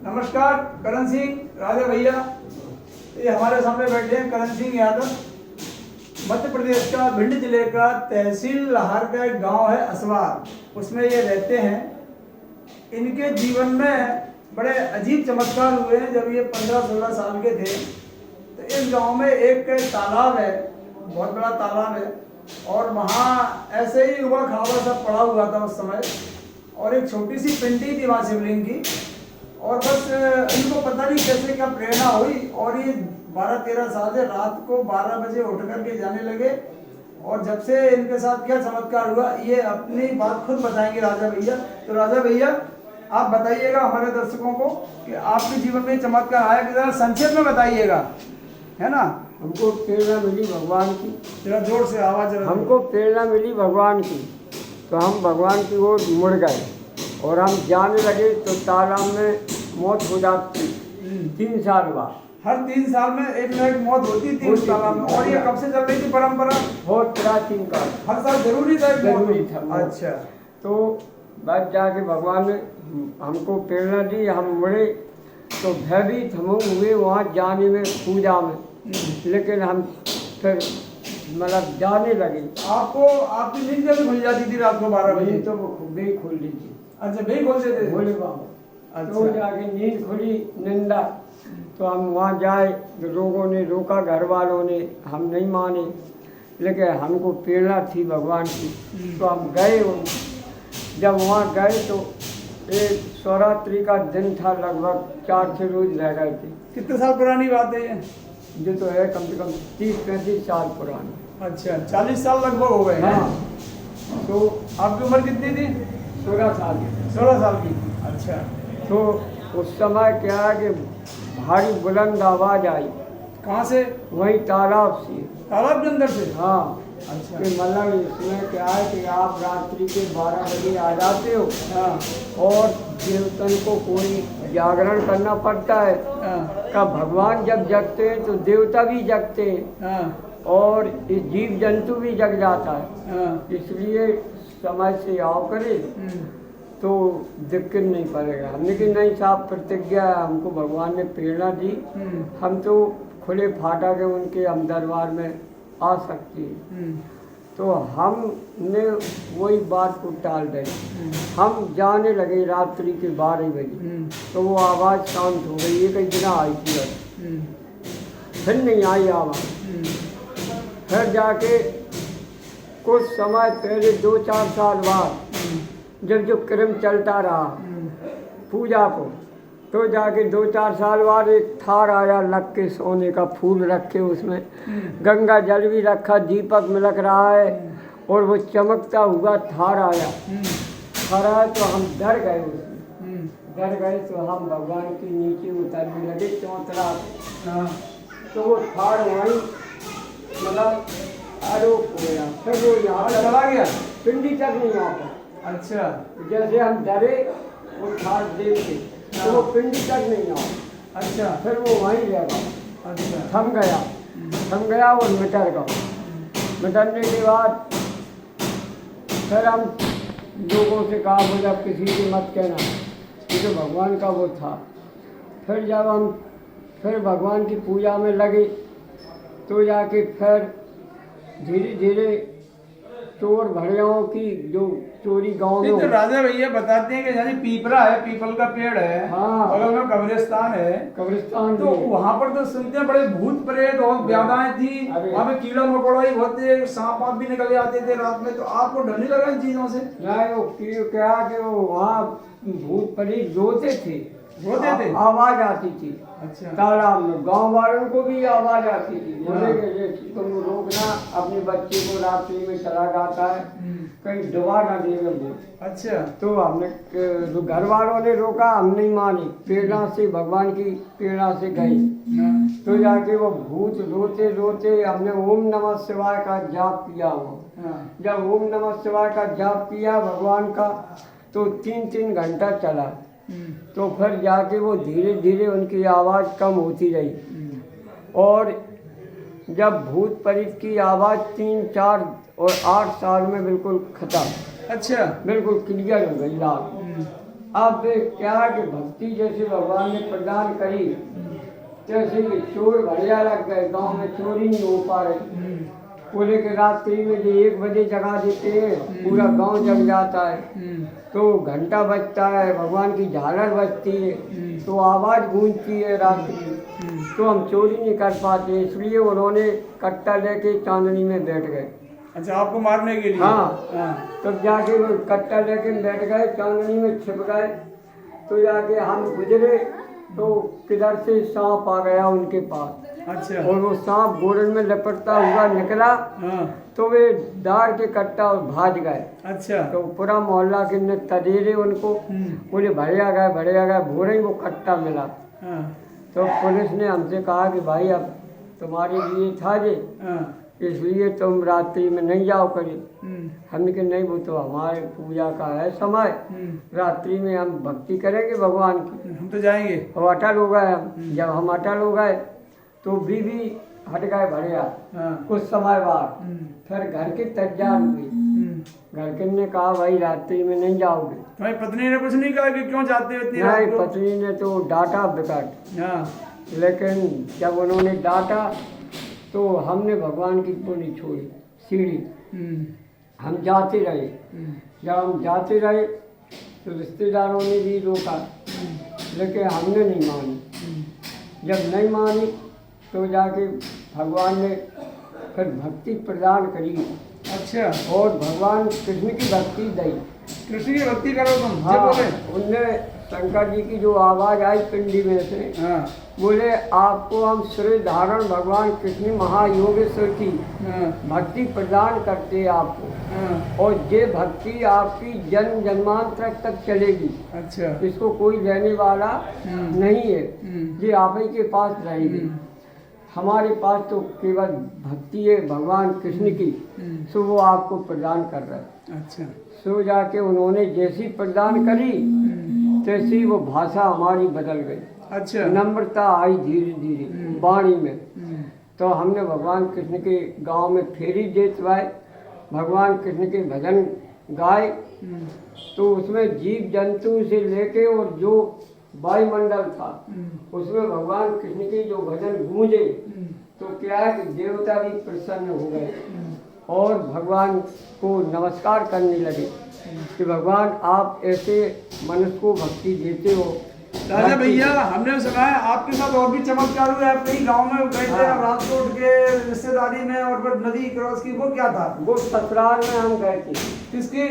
नमस्कार, करण सिंह राजा भैया। ये हमारे सामने बैठे हैं करण सिंह यादव। मध्य प्रदेश का भिंड जिले का तहसील लाहौर का एक गांव है असवार, उसमें ये रहते हैं। इनके जीवन में बड़े अजीब चमत्कार हुए हैं। जब ये 15-16 साल के थे तो इस गांव में एक तालाब है, बहुत बड़ा तालाब है, और वहाँ ऐसे ही उबड़ खाबड़ सब पड़ा हुआ था उस समय, और एक छोटी सी पिंडी थी वहाँ शिवलिंग की। और बस इनको पता नहीं कैसे क्या प्रेरणा हुई, और ये 12-13 साल से रात को 12 बजे उठ करके जाने लगे। और जब से इनके साथ क्या चमत्कार हुआ ये अपनी बात खुद बताएंगे राजा भैया। तो राजा भैया आप बताइएगा हमारे दर्शकों को कि आपके जीवन में चमत्कार आया कि जरा संक्षेप में बताइएगा, है ना। हमको प्रेरणा मिली भगवान की, जरा जोर से आवाज। हमको प्रेरणा मिली भगवान की, तो हम भगवान की ओर मुड़ गए और हम जाने लगे तो तालाब में मौत हो जाती 3 साल बाद। हर 3 साल में एक न एक मौत होती थी उस तालाब में। और ये कब से चल रही थी परंपरा? बहुत प्राचीन काल, हर साल जरूरी था, जरूरी था। अच्छा, तो बाद जाके भगवान ने हमको प्रेरणा दी, हम मुड़े तो भयभीत हम हुए वहाँ जाने में, पूजा में। लेकिन हम फिर मतलब जाने लगे। आपको आपकी नींद जब खुल जाती थी रात को 12 बजे? तो वो बे खोल दी थी। अच्छा, बे खोल देते थे भोले बाबा। अच्छा। तो जाके नींद खुली निंदा, तो हम वहाँ जाए तो लोगों ने रोका, घर वालों ने, हम नहीं माने। लेकिन हमको प्रेरणा थी भगवान की, तो हम गए। जब वहाँ गए तो एक शिवरात्रि का दिन था, लगभग 4-6 रोज रह गए थे। कितने साल पुरानी बात है ये? जो तो है कम से कम 30-35 साल पुरानी। अच्छा, 40 साल लगभग हो गए हैं। हाँ। तो आपकी उम्र कितनी थी? 16 साल की। 16 साल की। अच्छा। तो उस समय क्या है कि भारी बुलंद आवाज़ आई। कहाँ से? वही तालाब से। तालाब के अंदर से? हाँ। अच्छा। कि मतलब इसमें क्या है कि आप रात्रि के 12 बजे आ जाते हो। हाँ। और देवतन को कोई जागरण करना पड़ता है। हाँ। का भगवान जब जगते हैं तो देवता भी जगते हैं। हाँ। और ये जीव जंतु भी जग जाता है। हाँ। इसलिए समय से आओ करे तो दिक्कत नहीं पड़ेगा। हमने कि नहीं साहब, प्रतिज्ञा है, हमको भगवान ने प्रेरणा दी, हम तो खुले फाटा के उनके हम दरबार में आ सकते हैं। तो हमने वही बात को टाल दी। हम जाने लगे रात्रि के 12 बजे, तो वो आवाज़ शांत हो गई। एक दिन आई थी फिर नहीं आई आवाज़। फिर जाके कुछ समय पहले 2-4 साल बाद जब जो क्रम चलता रहा पूजा को, तो जाके 2-4 साल बाद एक थार आया लग के, सोने का फूल रखे, उसमें गंगा जल भी रखा, दीपक में लग रहा है, और वो चमकता हुआ थार आया। थार आया तो हम डर गए, उसमें डर गए तो हम भगवान के नीचे उतरने लगे चौतरा। तो वो थार वहीं मतलब आरोप हो गया, फिर वो यहाँ चला गया, पिंडी तक नहीं आ पाया। अच्छा। जैसे हम डरे वो थार देख के, तो वो पिंडी तक नहीं आया। अच्छा। फिर वो वहीं रह गया। अच्छा। थम गया और मिटर गया। मिटने के बाद फिर हम लोगों से कहा, बोला किसी से मत कहना, क्योंकि भगवान का वो था। फिर जब हम फिर भगवान की पूजा में लगे तो जाके फिर धीरे धीरे चोर भड़ियाओं की जो चोरी गांव में। तो राजा भैया बताते हैं कि जैसे पीपरा है, पीपल का पेड़ है, हाँ, बगल में कब्रिस्तान है, कब्रिस्तान, तो वहाँ पर तो सुनते हैं बड़े भूत प्रेत और व्याधाएं थी, वहाँ पे कीड़ा मकोड़ा ही होते, सांप वाप भी निकल आते थे रात में। तो आपको डर नहीं लगा इन चीजों से? नहीं, वो क्या कि वो वहाँ भूत प्रेत रोते थे, आवाज आती थी। अच्छा। तालाब में गांव वालों को भी आवाज आती थी। बोले कि तुम रोकना, अपने बच्चे को रात्रि में चला जाता है, कहीं डुबा ना देवे भूत। अच्छा। तो हमने घर वालों ने रोका, हम नहीं माने, प्रेरणा से, भगवान की प्रेरणा से गए। तो जाके वो भूत रोते रोते हमने ओम नमः शिवाय का जाप किया। वो जब ओम नमः शिवाय का जाप किया भगवान का, तो 3-3 घंटा चला। तो फिर जाके वो धीरे धीरे उनकी आवाज़ कम होती रही, और जब भूत प्रेत की आवाज़ 3-4 और 8 साल में बिल्कुल खत्म। अच्छा। बिल्कुल क्लियर हो गई लाल। अब क्या है कि भक्ति जैसे भगवान ने प्रदान करी, जैसे कि चोर बढ़िया लग गए, गांव में चोरी नहीं हो पा रही। बोले कि रात्रि में जो 1 बजे जगा देते हैं, पूरा गांव जग जाता है, तो घंटा बजता है, भगवान की झालर बजती है, तो आवाज़ गूंजती है रात्रि, तो हम चोरी नहीं कर पाते, इसलिए उन्होंने कट्टा लेके चांदनी में बैठ गए। अच्छा, आपको मारने के लिए? हाँ। तब जाके वो कट्टा लेके बैठ गए, चांदनी में छिप गए, तो जाके हम गुजरे तो किधर से सांप आ गया उनके पास। अच्छा। और वो सांप गोरन में लपटता हुआ निकला। हाँ। तो वे डार के कट्टा और भाज गए। अच्छा। तो पूरा मोहल्ला के ने तजेरे उनको, बोले बढ़िया गए, भोरे ही वो कट्टा मिला। हाँ। तो पुलिस ने हमसे कहा कि भाई अब तुम्हारे लिए था जे, इसलिए तुम रात्रि में नहीं जाओ करी। हमने कहा नहीं, वो तो हमारे पूजा का है समय, रात्रि में हम भक्ति करेंगे भगवान की, हम तो जाएंगे। और अटल हो गए हम। जब हम अटल हो गए तो बीवी हट गए बढ़िया। कुछ समय बाद फिर घर की तज्जान हुई। घर के ने कहा भाई रात्रि में नहीं जाओगे। तुम्हारी पत्नी ने कुछ नहीं कहा कि क्यों जाते हो इतनी रात नहीं, को? पत्नी ने तो डांटा बिकट। हाँ। लेकिन जब उन्होंने डांटा तो हमने भगवान की वो नहीं छोड़ी सीढ़ी, हम जाते रहे। जब हम जाते रहे तो रिश्तेदारों ने भी रोका, लेकिन हमने नहीं मानी। जब नहीं मानी तो जाके भगवान ने फिर भक्ति प्रदान करी। अच्छा। और भगवान कृष्ण की भक्ति दी। कृष्ण की भक्ति करो तुम? हाँ, उनने शंकर जी की जो आवाज़ आई पिंडी में से, हाँ। बोले आपको हम श्री धारण भगवान कृष्ण महायोगेश्वर की भक्ति प्रदान करते हैं आपको। और ये भक्ति आपकी जन्म जन्मांतर तक चलेगी। अच्छा। इसको कोई लेने वाला नहीं है, ये आप ही के पास रहेगी। हमारे पास तो केवल भक्ति है भगवान कृष्ण की, सो वो आपको प्रदान कर रहा है। अच्छा। सो जाके उन्होंने जैसी प्रदान करी तैसी वो भाषा हमारी बदल गई। अच्छा। नम्रता आई धीरे धीरे वाणी में। तो हमने भगवान कृष्ण के गांव में फेरी देतवाए, भगवान कृष्ण के भजन गाए। तो उसमें जीव जंतु से लेके और जो वायुमंडल था उसमें भगवान कृष्ण के जो भजन गूंजे, तो क्या है कि देवता भी प्रसन्न हो गए और भगवान को नमस्कार करने लगे कि भगवान आप ऐसे मनुष्य को भक्ति देते हो। राजा भैया, हमने सुना है आपके साथ और भी चमत्कार हुए। आप कहीं गांव में गए थे, रात को उठ के रिश्तेदारी में, और फिर नदी क्रॉस की, वो क्या था? वो ससुराल में हम गए थे। किसकी?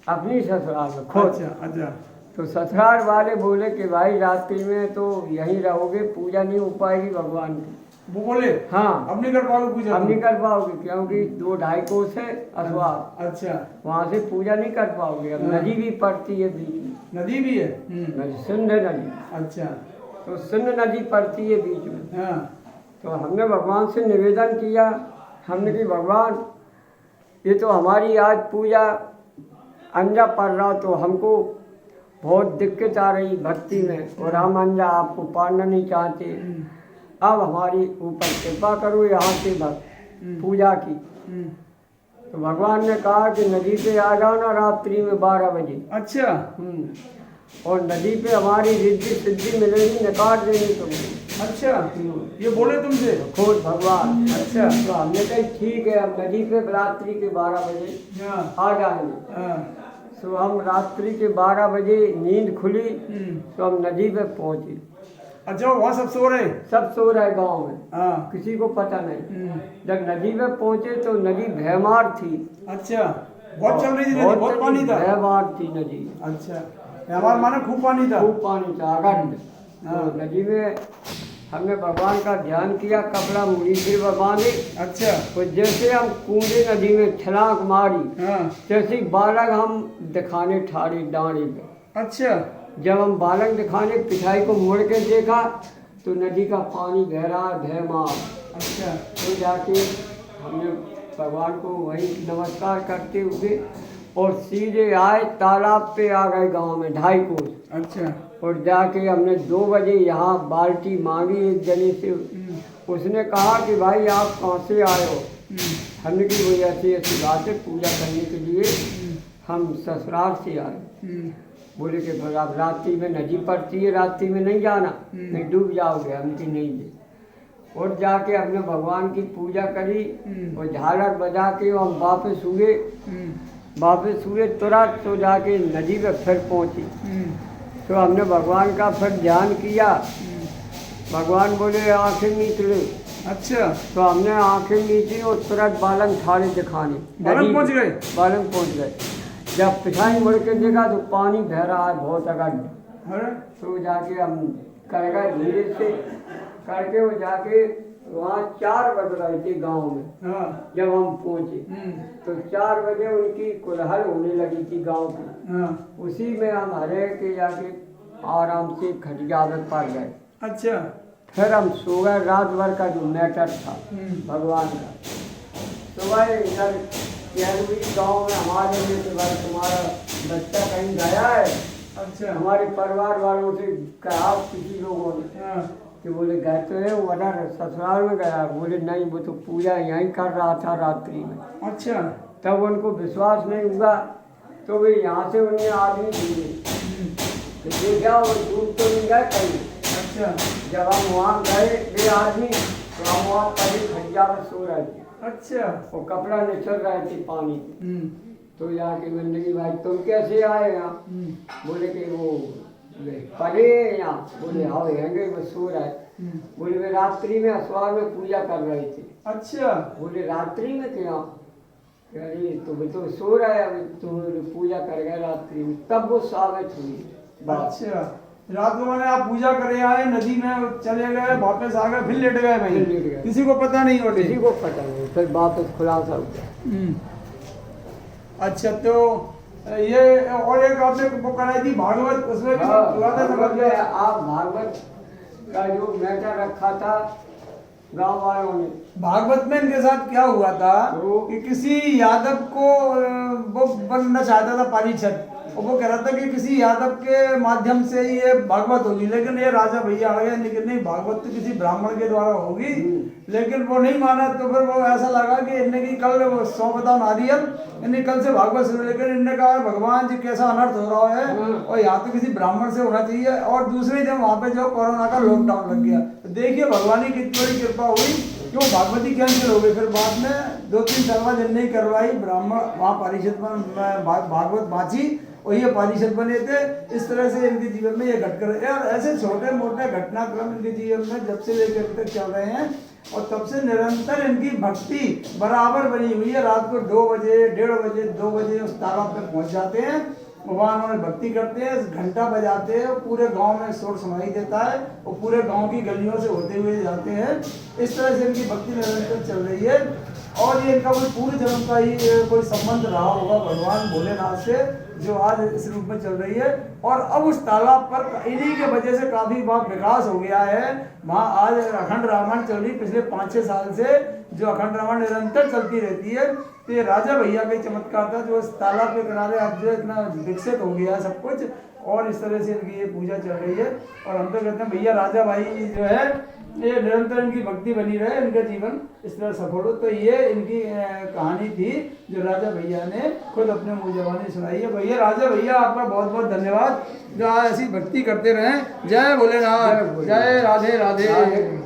अपनी ससुराल में खुद। अच्छा। अच्छा। तो ससुराल वाले बोले कि भाई रात्रि में तो यहीं रहोगे, पूजा नहीं हो पाएगी भगवान की। वो बोले? हाँ। अब नहीं कर पाओगे पूजा? अब नहीं कर पाओगे, क्योंकि 2-2.5 कोस है असवार। अच्छा। वहाँ से पूजा नहीं कर पाओगे। अब नदी भी पड़ती है बीच में। नदी भी है? सिंध नदी। अच्छा। तो सिंध नदी पड़ती है बीच में। हाँ। तो हमने भगवान से निवेदन किया, हमने कि भगवान ये तो हमारी आज पूजा अंजा पड़ रहा, तो हमको बहुत दिक्कत आ रही भक्ति में, और हम अंजा आपको पाना नहीं चाहते। अब हमारी ऊपर कृपा करो यहाँ से पूजा की। तो भगवान ने कहा कि नदी पे आ जाना रात्रि में 12 बजे। अच्छा। और नदी पे हमारी रिद्धि सिद्धि मिलेगी, निकाल देंगे तुम्हें। अच्छा। ये बोले तुमसे? खुद भगवान। अच्छा। तो हमने कहा ठीक है, अब नदी पे रात्रि के 12 बजे आ जाएंगे। तो हम रात्रि के 12 बजे नींद खुली तो हम नदी पे पहुंचे। अच्छा, वहाँ सब सो रहे? सब सो रहे गांव में। हाँ। किसी को पता नहीं। जब नदी में पहुंचे तो नदी भयमार थी। अच्छा। बहुत चल रही थी नदी? बहुत पानी था? भयमार थी नदी। अच्छा। हमारा माना खूब पानी था? खूब पानी था अगंड। तो नदी में हमने भगवान का ध्यान किया, कपड़ा मुड़ी से बांधे। अच्छा। तो जैसे हम कूदे नदी में छलांग मारी, जैसे बालक हम दिखाने ठाड़े डांडे पे। अच्छा। जब हम बालक दिखाने पिछाई को मोड़ के देखा तो नदी का पानी बह रहा है भयमार। अच्छा। तो जाके हमने भगवान को वही नमस्कार करते हुए और सीधे आए, तालाब पे आ गए गांव में 2.5 कोस। अच्छा। और जाके हमने 2 बजे यहाँ बाल्टी मांगी एक जने से। उसने कहा कि भाई आप कहाँ से आए हो? हमने की वही ऐसी ऐसी बात है, पूजा करने के लिए हम ससुराल से आए। बोले कि फिर आप रात्रि में नदी पड़ती है, रात्रि में नहीं जाना, नहीं डूब जाओगे। हम कि नहीं जी। और जाके हमने भगवान की पूजा करी और झालक बजा के हम वापस हुए। तुरंत तो जाके नदी पे फिर पहुँची। तो हमने भगवान का फिर ध्यान किया। भगवान बोले आंखें मीच ले। अच्छा, तो हमने आंखें मीची और तुरंत बालंग थाले दिखाने, बालंग पहुंच गए। बालंग पहुंच गए। जब पिछाई मुड़ के देखा तो पानी बह रहा है बहुत अगध। तो जाके हम कर गए धीरे से करके, वो जाके वहाँ 4 बज रहे थे गाँव में। जब हम पहुँचे तो 4 बजे उनकी कोलाहल होने लगी थी गाँव की। उसी में हम हरे के जाके आराम से खटिया में पड़ गए। अच्छा, फिर हम सो गए। रात भर का जो मैटर था भगवान का, सुबह इधर गाँव में हमारे लिए तो भाई तुम्हारा बच्चा कहीं गया है। अच्छा, हमारे परिवार वालों से कहा किसी लोगों ने कि बोले गए तो है, वो उधर ससुराल में गया। बोले नहीं, वो तो पूजा यहीं कर रहा था रात्रि में। अच्छा, तब उनको विश्वास नहीं हुआ तो वे यहाँ से उन्हें आदमी भेजे तो देखा वो डूब तो नहीं गए कहीं। अच्छा, जब हम वहाँ गए वे आदमी तो हम वहाँ कभी खटिया में सो रहे थे। अच्छा, वो कपड़ा निचल रहे थे पानी। तो जाके मैंने कि भाई तुम कैसे आए यहाँ? बोले कि वो पड़े यहाँ। बोले हाँ रहेंगे, वो सो रहे। बोले वे रात्रि में असवार में पूजा कर रहे थे। अच्छा, बोले रात्रि में क्या? अरे तो सो रहा है, तो पूजा कर गए रात्रि में। तब वो साबित हुई। अच्छा, रात को मैंने आप पूजा करे आए, नदी में चले गए, वापस आ गए, फिर लेट गए भाई। लेट गए। किसी को पता नहीं होती? किसी को पता नहीं। फिर वापस खुलासा हुआ। अच्छा, तो ये और एक आपने वो कराई थी भागवत, उसमें भी भागवत में आप भागवत का जो मैटर रखा था गांव वालों ने। भागवत में इनके साथ क्या हुआ था कि किसी यादव को वो बनना चाहता था पारीक्षक, और वो कह रहा था कि किसी यादव के माध्यम से ये भागवत होगी, लेकिन ये राजा भैया आ गए, लेकिन नहीं, भागवत तो किसी ब्राह्मण के द्वारा होगी। लेकिन वो नहीं माना। तो फिर वो ऐसा लगा कि इनने की कल 100 बताओ नारियल, इन्हें कल से भागवत शुरू। लेकिन इनने कहा भगवान जी कैसा अनर्थ हो रहा है, और यहाँ तो किसी ब्राह्मण से होना चाहिए। और दूसरे जब वहाँ पे जो कोरोना का लॉकडाउन लग गया, तो देखिए भगवान की कितनी बड़ी कृपा हुई, क्यों भागवती कैंसिल हो गई। फिर बाद में 2-3 साल बाद इनने करवाई, ब्राह्मण वहाँ पारिषद में भागवत बाँची और ये पारिषद बने थे। इस तरह से इनके जीवन में ये घटकर, और ऐसे छोटे मोटे घटनाक्रम इनके जीवन में जब से लेकर अभी तक चल रहे हैं, और तब से निरंतर इनकी भक्ति बराबर बनी हुई है। रात को 2 बजे, 1:30 बजे, 2 बजे उस तालाब तक पहुंच जाते हैं, वहाँ उन्होंने भक्ति करते हैं, घंटा बजाते हैं, पूरे गांव में शोर सुनाई देता है, और पूरे गांव की गलियों से होते हुए जाते हैं। इस तरह से इनकी भक्ति निरंतर चल रही है। और ये इनका कोई पूरे जन्म का ही कोई संबंध रहा होगा भगवान भोलेनाथ से, जो आज इस रूप में चल रही है। और अब उस तालाब पर इन्हीं के वजह से काफी बार विकास हो गया है। वहाँ आज अखंड रामायण चल रही, पिछले 5-6 साल से जो अखंड रामायण निरंतर चलती रहती है। तो ये राजा भैया का चमत्कार था, जो इस तालाब के किनारे आज जो इतना विकसित हो गया है सब कुछ, और इस तरह से इनकी ये पूजा चल रही है। और हम तो कहते हैं भैया राजा भाई जो है ये निरंतर इनकी भक्ति बनी रहे, इनका जीवन इस तरह सफल हो। तो ये इनकी कहानी थी जो राजा भैया ने खुद अपने मुँह जबानी सुनाई है। भैया राजा भैया आपका बहुत बहुत धन्यवाद, जो आज ऐसी भक्ति करते रहें। जय भोलेनाथ, जय राधे राधे।